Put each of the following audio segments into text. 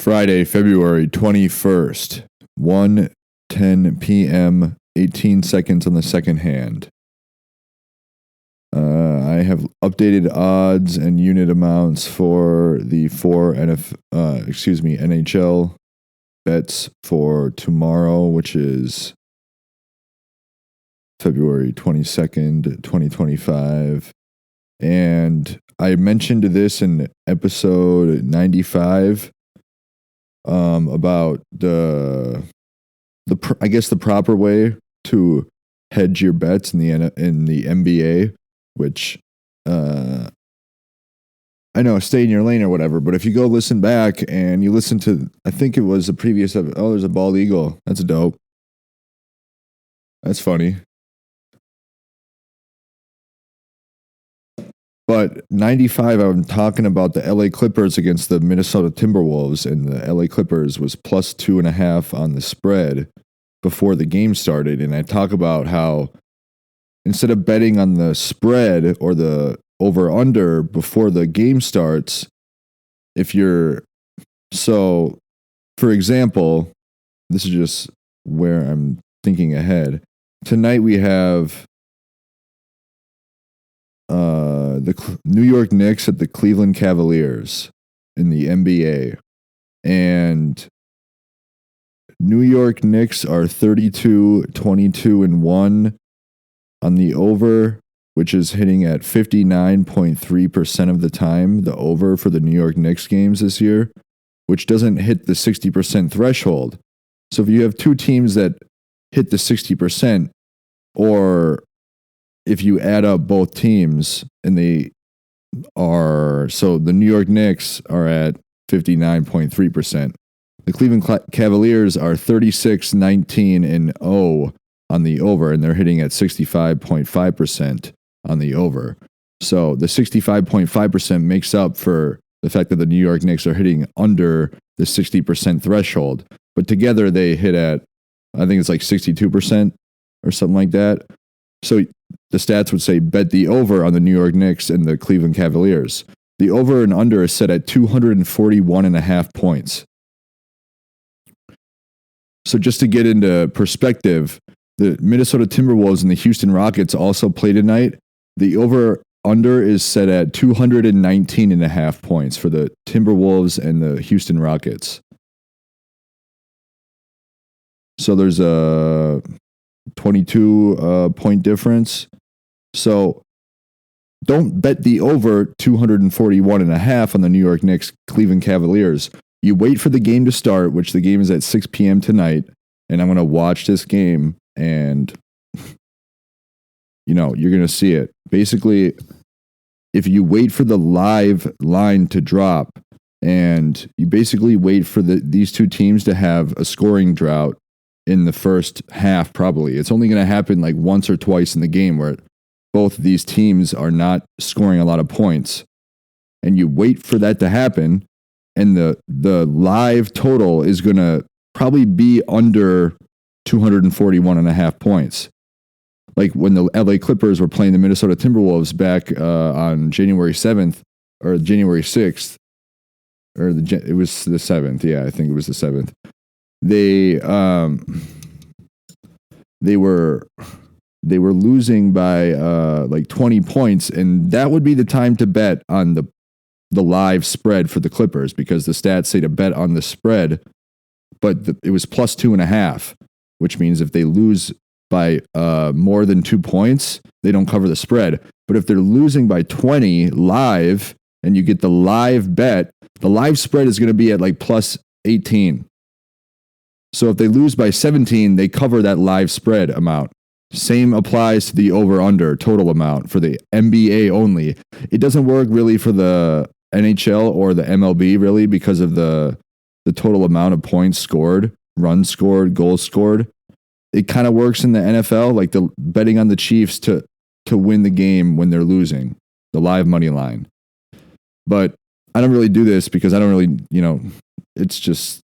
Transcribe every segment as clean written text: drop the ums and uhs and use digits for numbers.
Friday, February 21st, 1:10 p.m., 18 seconds on the second hand. I have updated odds and unit amounts for the NHL bets for tomorrow, which is February 22nd, 2025. And I mentioned this in episode 95 about the proper way to hedge your bets in the NBA, which I know, stay in your lane or whatever, but if you go listen back and you listen to, I think it was the previous, there's a bald eagle. That's dope. That's funny. But 95, I'm talking about the LA Clippers against the Minnesota Timberwolves, and the LA Clippers was plus 2.5 on the spread before the game started. And I talk about how instead of betting on the spread or the over-under before the game starts, for example, this is just where I'm thinking ahead. Tonight we have the New York Knicks at the Cleveland Cavaliers in the NBA. And New York Knicks are 32-22-1 on the over, which is hitting at 59.3% of the time, the over for the New York Knicks games this year, which doesn't hit the 60% threshold. So if you have two teams that hit the 60%, or if you add up both teams and the New York Knicks are at 59.3%. The Cleveland Cavaliers are 36-19-0 on the over, and they're hitting at 65.5% on the over. So the 65.5% makes up for the fact that the New York Knicks are hitting under the 60% threshold. But together they hit at, I think it's like 62% or something like that. So the stats would say bet the over on the New York Knicks and the Cleveland Cavaliers. The over and under is set at 241.5 points. So just to get into perspective, the Minnesota Timberwolves and the Houston Rockets also play tonight. The over-under is set at 219.5 points for the Timberwolves and the Houston Rockets. So there's a 22 point difference. So don't bet the over 241.5 on the New York Knicks Cleveland Cavaliers. You wait for the game to start, which the game is at 6 p.m. tonight, and I'm going to watch this game, and you're going to see it. Basically, if you wait for the live line to drop, and you basically wait for these two teams to have a scoring drought in the first half, probably. It's only going to happen like once or twice in the game where both of these teams are not scoring a lot of points. And you wait for that to happen, and the live total is going to probably be under 241.5 points. Like when the LA Clippers were playing the Minnesota Timberwolves back on January 7th or January 6th, it was the 7th. Yeah, I think it was the 7th. They were losing by like 20 points, and that would be the time to bet on the live spread for the Clippers, because the stats say to bet on the spread, but it was plus 2.5, which means if they lose by more than 2 points, they don't cover the spread. But if they're losing by 20 live and you get the live bet, the live spread is going to be at like plus 18. So if they lose by 17, they cover that live spread amount. Same applies to the over-under total amount for the NBA only. It doesn't work really for the NHL or the MLB really, because of the total amount of points scored, runs scored, goals scored. It kind of works in the NFL, like the betting on the Chiefs to win the game when they're losing, the live money line. But I don't really do this because I don't really, it's just,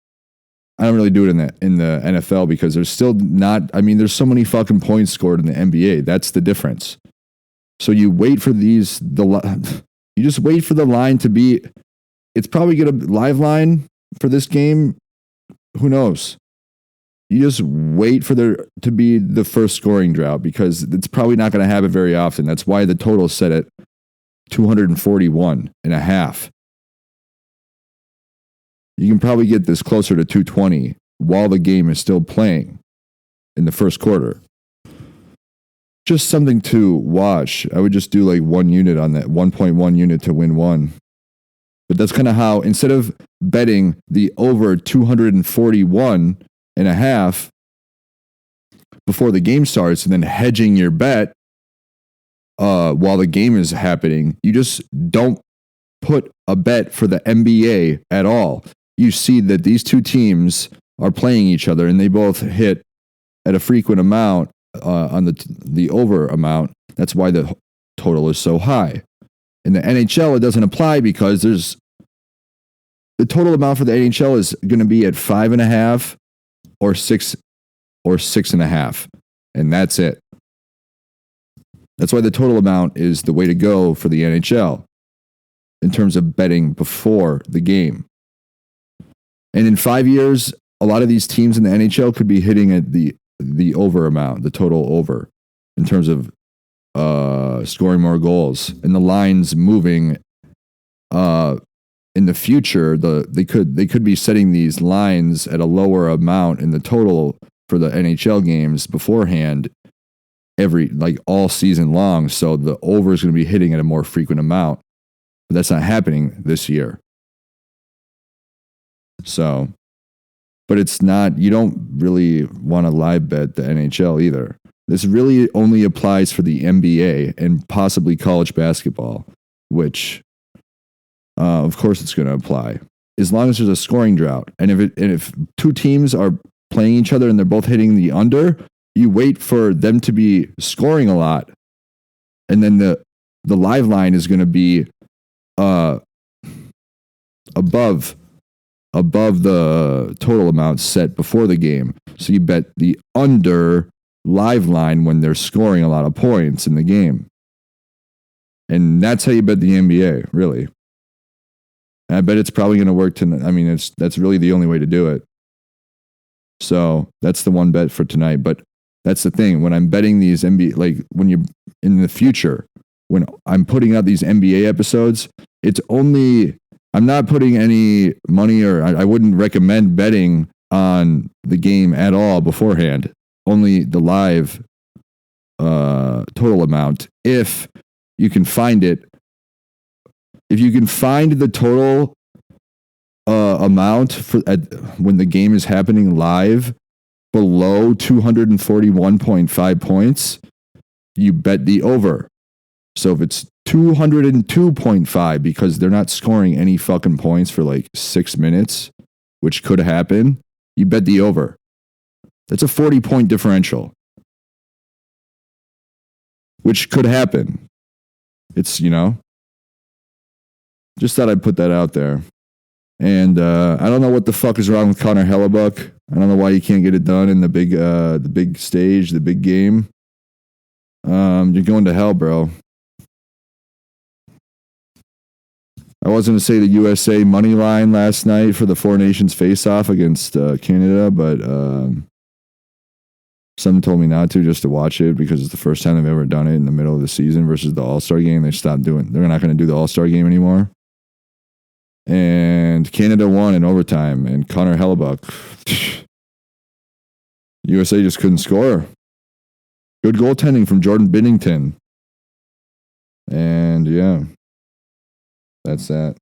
I don't really do it in the NFL because there's still not, there's so many fucking points scored in the NBA. That's the difference. So you wait for you just wait for the line to be, it's probably going to, live line for this game, who knows? You just wait for there to be the first scoring drought because it's probably not going to happen very often. That's why the total is set at 241.5. You can probably get this closer to 220 while the game is still playing in the first quarter. Just something to watch. I would just do like 1 unit on that, 1.1 unit to win one. But that's kind of how, instead of betting the over 241.5 before the game starts and then hedging your bet while the game is happening, you just don't put a bet for the NBA at all. You see that these two teams are playing each other and they both hit at a frequent amount on the over amount. That's why the total is so high. In the NHL, it doesn't apply because the total amount for the NHL is going to be at 5.5 or 6 or 6.5, and that's it. That's why the total amount is the way to go for the NHL in terms of betting before the game. And in 5 years, a lot of these teams in the NHL could be hitting at the over amount, the total over, in terms of scoring more goals and the lines moving. In the future, they could be setting these lines at a lower amount in the total for the NHL games beforehand, all season long. So the over is going to be hitting at a more frequent amount, but that's not happening this year. So, but it's not. You don't really want to live bet the NHL either. This really only applies for the NBA and possibly college basketball, which, of course, it's going to apply as long as there's a scoring drought. And if two teams are playing each other and they're both hitting the under, you wait for them to be scoring a lot, and then the live line is going to be above the total amount set before the game. So you bet the under live line when they're scoring a lot of points in the game. And that's how you bet the NBA, really. And I bet it's probably going to work that's really the only way to do it. So that's the one bet for tonight. But that's the thing. When I'm betting these NBA, like when you're in the future, when I'm putting out these NBA episodes, I'm not putting any money, or I wouldn't recommend betting on the game at all beforehand. Only the live total amount. If you can find it. If you can find the total amount when the game is happening live below 241.5 points, you bet the over. So if it's 202.5 because they're not scoring any fucking points for like 6 minutes, which could happen, you bet the over. That's a 40-point differential, which could happen. It's, just thought I'd put that out there. And I don't know what the fuck is wrong with Connor Hellebuck. I don't know why you can't get it done in the big stage, the big game. You're going to hell, bro. I was going to say the USA money line last night for the Four Nations face-off against Canada, but someone told me not to, just to watch it because it's the first time they've ever done it in the middle of the season versus the All-Star game. They're not going to do the All-Star game anymore. And Canada won in overtime, and Connor Hellebuck, USA just couldn't score. Good goaltending from Jordan Binnington. And yeah, that's that.